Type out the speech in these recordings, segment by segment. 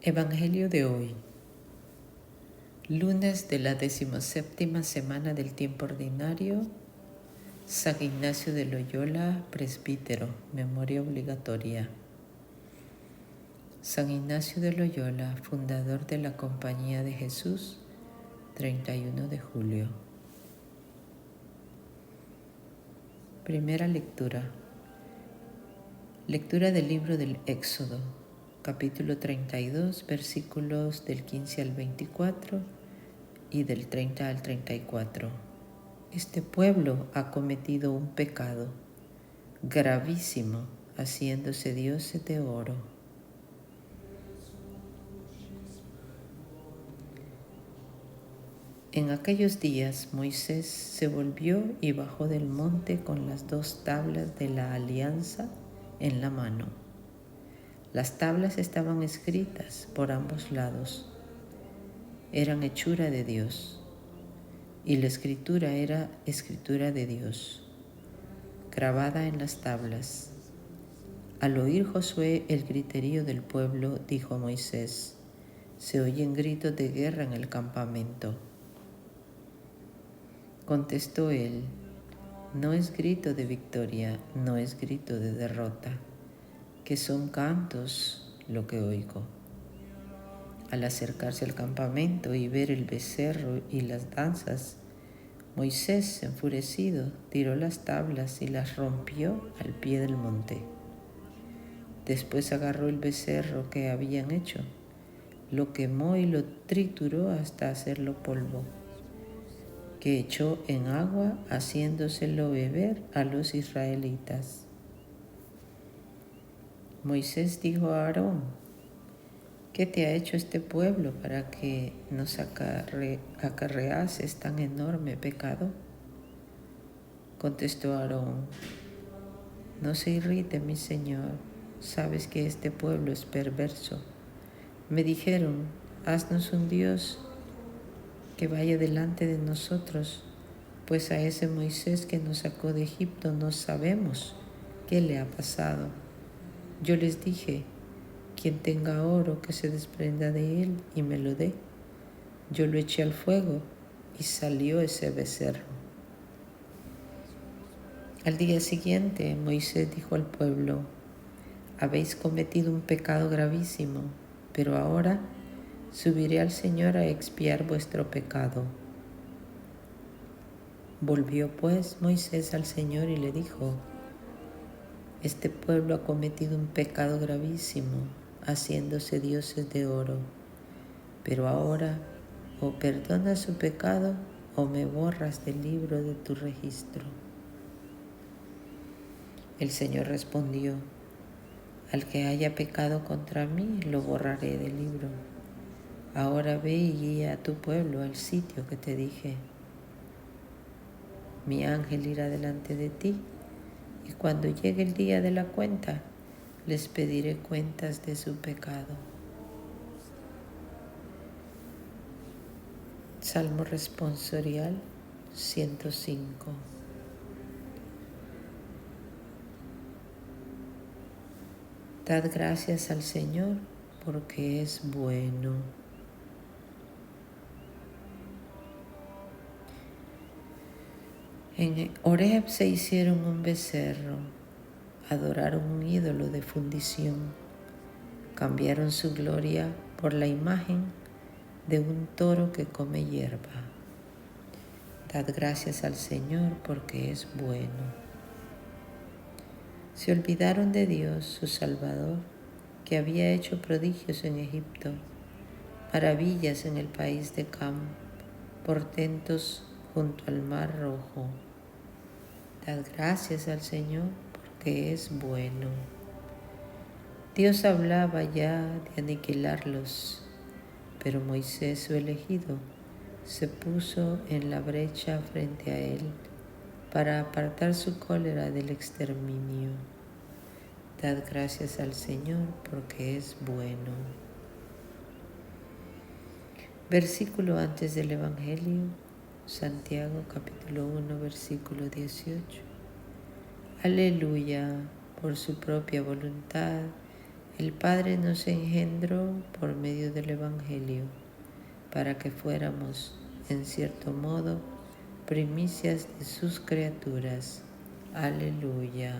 Evangelio de hoy, lunes de la 17ª semana del tiempo ordinario, San Ignacio de Loyola, presbítero, memoria obligatoria. San Ignacio de Loyola, fundador de la Compañía de Jesús, 31 de julio. Primera lectura. Lectura del libro del Éxodo, capítulo 32, versículos del 15 al 24 y del 30 al 34. Este pueblo ha cometido un pecado gravísimo, haciéndose dioses de oro. En aquellos días Moisés se volvió y bajó del monte con las 2 tablas de la alianza en la mano. Las tablas estaban escritas por ambos lados. Eran hechura de Dios, y la escritura era escritura de Dios, grabada en las tablas. Al oír Josué el griterío del pueblo, dijo Moisés: se oyen gritos de guerra en el campamento. Contestó él: no es grito de victoria, no es grito de derrota, que son cantos lo que oigo. Al acercarse al campamento y ver el becerro y las danzas, Moisés, enfurecido, tiró las tablas y las rompió al pie del monte. Después agarró el becerro que habían hecho, lo quemó y lo trituró hasta hacerlo polvo, que echó en agua, haciéndoselo beber a los israelitas. Moisés dijo a Aarón: ¿qué te ha hecho este pueblo para que nos acarreases tan enorme pecado? Contestó Aarón: no se irrite, mi señor, sabes que este pueblo es perverso. Me dijeron: haznos un Dios que vaya delante de nosotros, pues a ese Moisés que nos sacó de Egipto no sabemos qué le ha pasado. Yo les dije: quien tenga oro que se desprenda de él y me lo dé. Yo lo eché al fuego y salió ese becerro. Al día siguiente Moisés dijo al pueblo: habéis cometido un pecado gravísimo, pero ahora subiré al Señor a expiar vuestro pecado. Volvió pues Moisés al Señor y le dijo: este pueblo ha cometido un pecado gravísimo, haciéndose dioses de oro. Pero ahora o perdonas su pecado o me borras del libro de tu registro. El Señor respondió: al que haya pecado contra mí, lo borraré del libro. Ahora ve y guía a tu pueblo al sitio que te dije. Mi ángel irá delante de ti, y cuando llegue el día de la cuenta, les pediré cuentas de su pecado. Salmo responsorial 105. Dad gracias al Señor, porque es bueno. En Horeb se hicieron un becerro, adoraron un ídolo de fundición, cambiaron su gloria por la imagen de un toro que come hierba. Dad gracias al Señor, porque es bueno. Se olvidaron de Dios, su Salvador, que había hecho prodigios en Egipto, maravillas en el país de Cam, portentos junto al mar Rojo. Dad gracias al Señor, porque es bueno. Dios hablaba ya de aniquilarlos, pero Moisés, su elegido, se puso en la brecha frente a él para apartar su cólera del exterminio. Dad gracias al Señor, porque es bueno. Versículo antes del Evangelio, Santiago capítulo 1, versículo 18. Aleluya, por su propia voluntad, El Padre nos engendró por medio del Evangelio para que fuéramos, en cierto modo, primicias de sus criaturas. Aleluya.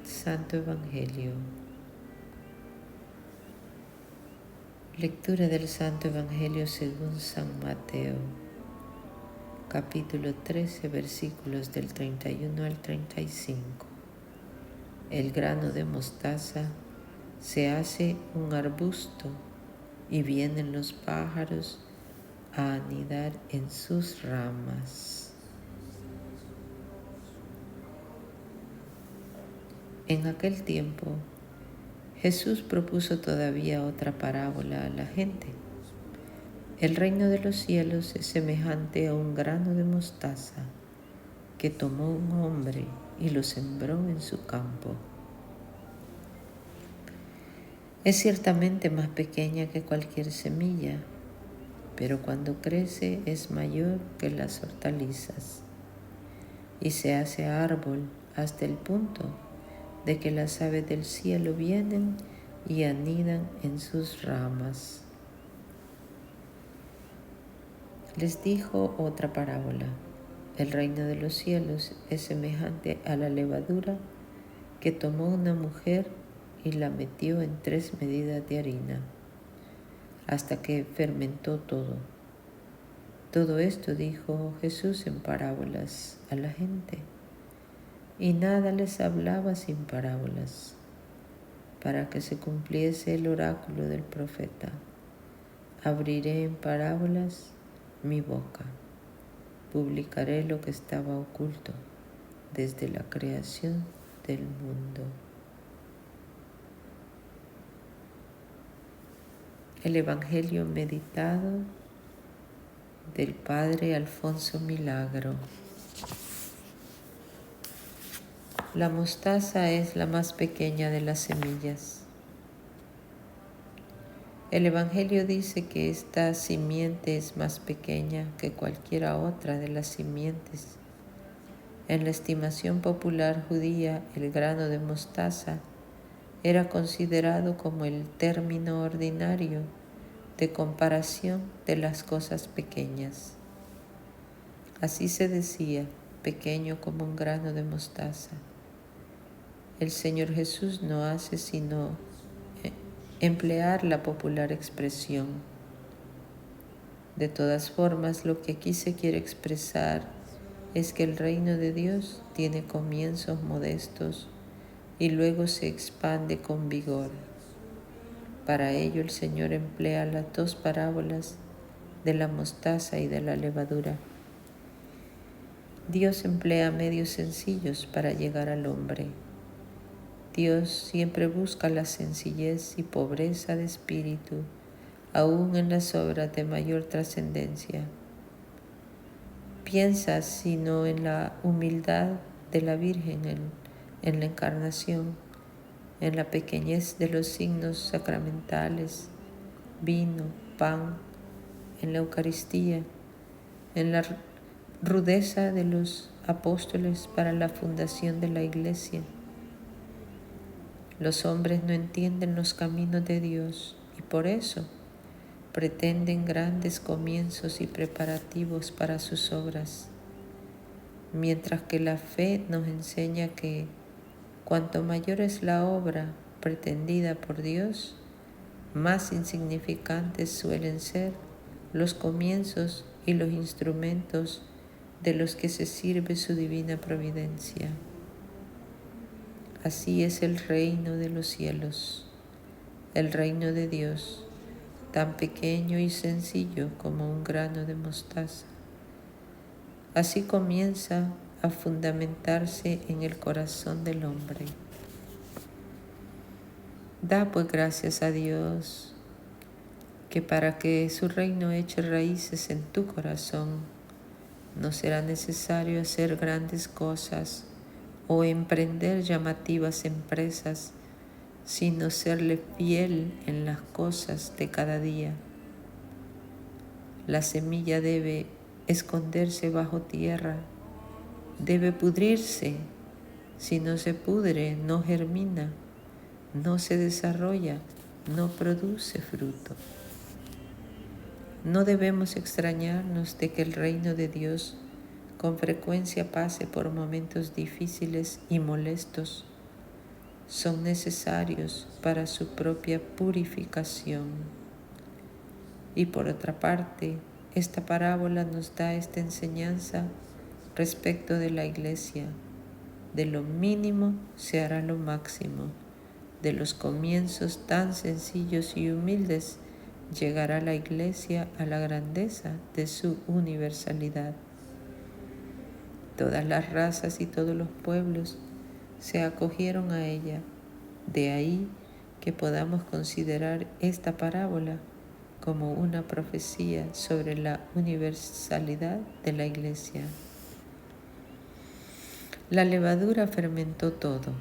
Santo Evangelio. Lectura del Santo Evangelio según San Mateo, capítulo 13, versículos del 31 al 35. El grano de mostaza se hace un arbusto y vienen los pájaros a anidar en sus ramas. En aquel tiempo, Jesús propuso todavía otra parábola a la gente. El reino de los cielos es semejante a un grano de mostaza que tomó un hombre y lo sembró en su campo. Es ciertamente más pequeña que cualquier semilla, pero cuando crece es mayor que las hortalizas y se hace árbol hasta el punto de que las aves del cielo vienen y anidan en sus ramas. Les dijo otra parábola. El reino de los cielos es semejante a la levadura que tomó una mujer y la metió en 3 medidas de harina, hasta que fermentó todo. Todo esto dijo Jesús en parábolas a la gente, y nada les hablaba sin parábolas, para que se cumpliese el oráculo del profeta. Abriré en parábolas mi boca, publicaré lo que estaba oculto desde la creación del mundo. El Evangelio meditado del Padre Alfonso Milagro. La mostaza es la más pequeña de las semillas. El Evangelio dice que esta simiente es más pequeña que cualquiera otra de las simientes. En la estimación popular judía, el grano de mostaza era considerado como el término ordinario de comparación de las cosas pequeñas. Así se decía, pequeño como un grano de mostaza. El Señor Jesús no hace sino emplear la popular expresión. De todas formas, lo que aquí se quiere expresar es que el reino de Dios tiene comienzos modestos y luego se expande con vigor. Para ello el Señor emplea las 2 parábolas de la mostaza y de la levadura. Dios emplea medios sencillos para llegar al hombre. Dios siempre busca la sencillez y pobreza de espíritu, aún en las obras de mayor trascendencia. Piensa sino en la humildad de la Virgen en la encarnación, en la pequeñez de los signos sacramentales, vino, pan, en la Eucaristía, en la rudeza de los apóstoles para la fundación de la Iglesia. Los hombres no entienden los caminos de Dios y por eso pretenden grandes comienzos y preparativos para sus obras, mientras que la fe nos enseña que cuanto mayor es la obra pretendida por Dios, más insignificantes suelen ser los comienzos y los instrumentos de los que se sirve su divina providencia. Así es el reino de los cielos, el reino de Dios, tan pequeño y sencillo como un grano de mostaza. Así comienza a fundamentarse en el corazón del hombre. Da pues gracias a Dios que para que su reino eche raíces en tu corazón, no será necesario hacer grandes cosas o emprender llamativas empresas, sino serle fiel en las cosas de cada día. La semilla debe esconderse bajo tierra, debe pudrirse Si no se pudre, no germina, no se desarrolla, no produce fruto. No debemos extrañarnos de que el reino de Dios con frecuencia pase por momentos difíciles y molestos. Son necesarios para su propia purificación. Y por otra parte, esta parábola nos da esta enseñanza respecto de la Iglesia. De lo mínimo se hará lo máximo. De los comienzos tan sencillos y humildes llegará la Iglesia a la grandeza de su universalidad. Todas las razas y todos los pueblos se acogieron a ella. De ahí que podamos considerar esta parábola como una profecía sobre la universalidad de la Iglesia. La levadura fermentó todo.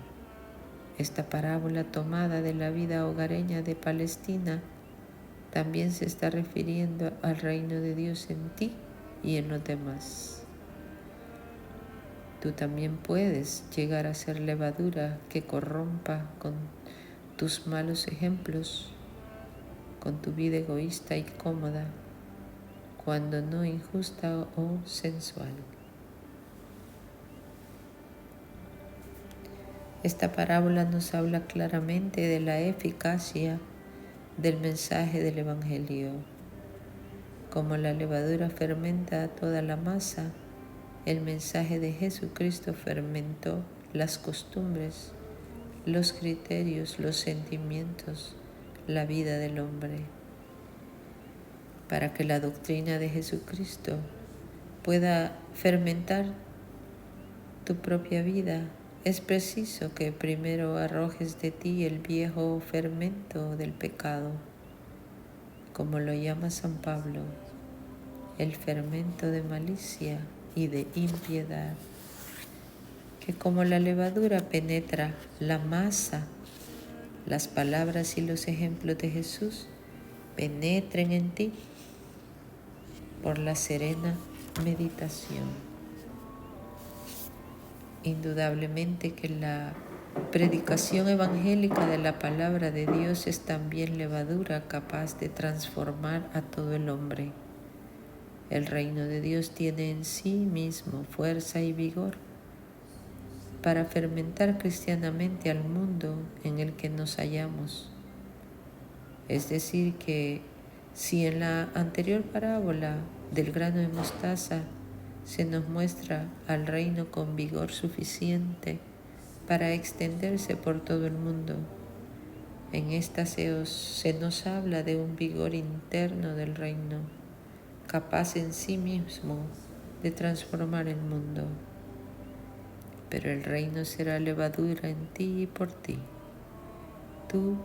Esta parábola tomada de la vida hogareña de Palestina también se está refiriendo al reino de Dios en ti y en los demás. Tú también puedes llegar a ser levadura que corrompa con tus malos ejemplos, con tu vida egoísta y cómoda, cuando no injusta o sensual. Esta parábola nos habla claramente de la eficacia del mensaje del Evangelio. Como la levadura fermenta toda la masa, el mensaje de Jesucristo fermentó las costumbres, los criterios, los sentimientos, la vida del hombre. Para que la doctrina de Jesucristo pueda fermentar tu propia vida, es preciso que primero arrojes de ti el viejo fermento del pecado, como lo llama San Pablo, el fermento de malicia y de impiedad, que como la levadura penetra la masa, las palabras y los ejemplos de Jesús penetren en ti por la serena meditación. Indudablemente que la predicación evangélica de la palabra de Dios es también levadura capaz de transformar a todo el hombre. El reino de Dios tiene en sí mismo fuerza y vigor para fermentar cristianamente al mundo en el que nos hallamos. Es decir que si en la anterior parábola del grano de mostaza se nos muestra al reino con vigor suficiente para extenderse por todo el mundo, en esta se nos habla de un vigor interno del reino, capaz en sí mismo de transformar el mundo. Pero el reino será levadura en ti y por ti. Tú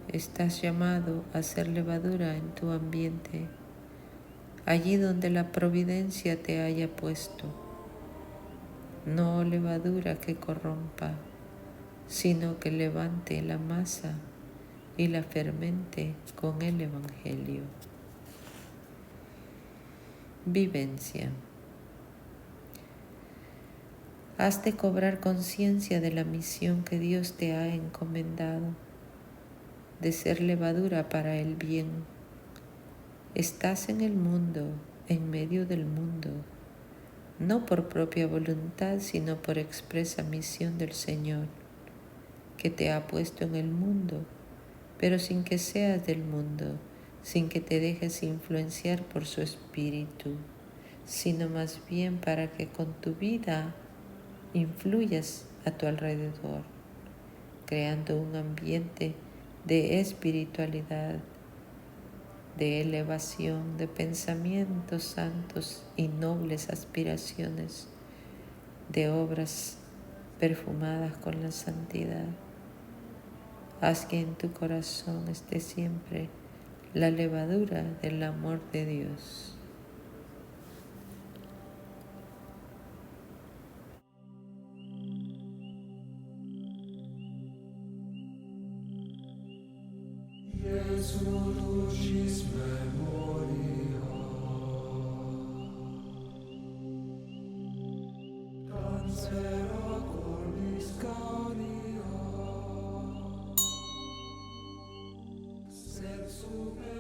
estás llamado a ser levadura en tu ambiente, allí donde la providencia te haya puesto. No levadura que corrompa, sino que levante la masa y la fermente con el Evangelio. Vivencia. Has de cobrar conciencia de la misión que Dios te ha encomendado, de ser levadura para el bien. Estás en el mundo, en medio del mundo, no por propia voluntad, sino por expresa misión del Señor, que te ha puesto en el mundo, pero sin que seas del mundo, sin que te dejes influenciar por su espíritu, sino más bien para que con tu vida influyas a tu alrededor, creando un ambiente de espiritualidad, de elevación, de pensamientos santos y nobles aspiraciones, de obras perfumadas con la santidad. Haz que en tu corazón esté siempre la levadura del amor de Dios. Transfera tu